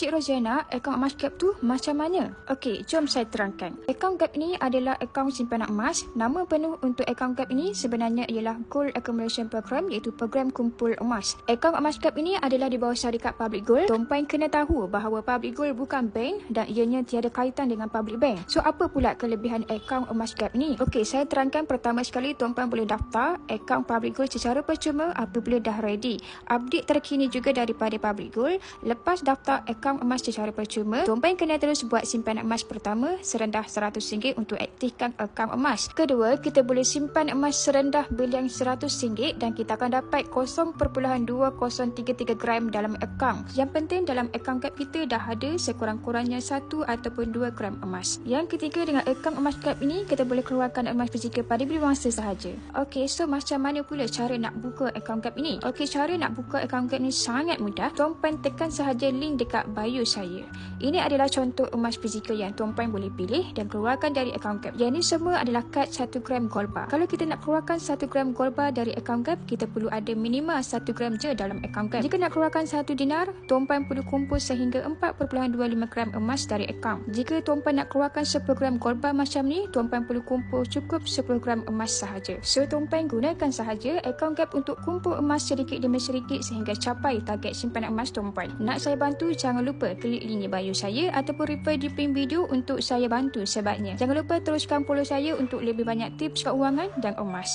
Cik Roziana, akaun emas Gap tu macam mana? Okey, jom saya terangkan. Akaun Gap ini adalah akaun simpanan emas. Nama penuh untuk akaun Gap ini sebenarnya ialah Gold Accumulation Program, iaitu program kumpul emas. Akaun emas Gap ini adalah di bawah syarikat Public Gold. Tuan-puan kena tahu bahawa Public Gold bukan bank dan ianya tiada kaitan dengan Public Bank. So, apa pula kelebihan akaun emas Gap ini? Okey, saya terangkan pertama sekali, tuan-puan boleh daftar akaun Public Gold secara percuma apabila dah ready. Update terkini juga daripada Public Gold. Lepas daftar akaun emas secara percuma, tuan-puan kena terus buat simpanan emas pertama serendah RM100 untuk aktifkan akaun emas. Kedua, kita boleh simpan emas serendah bilion RM100 dan kita akan dapat 0.2033 gram dalam akaun. Yang penting dalam akaun Gap kita dah ada sekurang-kurangnya 1 ataupun 2 gram emas. Yang ketiga, dengan akaun emas Gap ini, kita boleh keluarkan emas fizikal pada bila masa sahaja. Okey, so macam mana pula cara nak buka akaun Gap ini? Okey, cara nak buka akaun Gap ini sangat mudah. Tuan-puan tekan sahaja link dekat bio saya. Ini adalah contoh emas fizikal yang tuan-puan boleh pilih dan keluarkan dari akaun Gap. Yang ini semua adalah kad 1 gram gold bar. Kalau kita nak keluarkan 1 gram gold bar dari akaun Gap, kita perlu ada minimal 1 gram je dalam akaun Gap. Jika nak keluarkan 1 dinar, tuan-puan perlu kumpul sehingga 4.25 gram emas dari akaun. Jika tuan-puan nak keluarkan 10 gram gold bar macam ni, tuan-puan perlu kumpul cukup 10 gram emas sahaja. So, tuan-puan gunakan sahaja akaun Gap untuk kumpul emas sedikit demi sedikit sehingga capai target simpanan emas tuan-puan. Nak saya bantu, jangan lupa klik link di bio saya ataupun refer di pin video untuk saya bantu sebatnya. Jangan lupa teruskan follow saya untuk lebih banyak tips keuangan dan emas.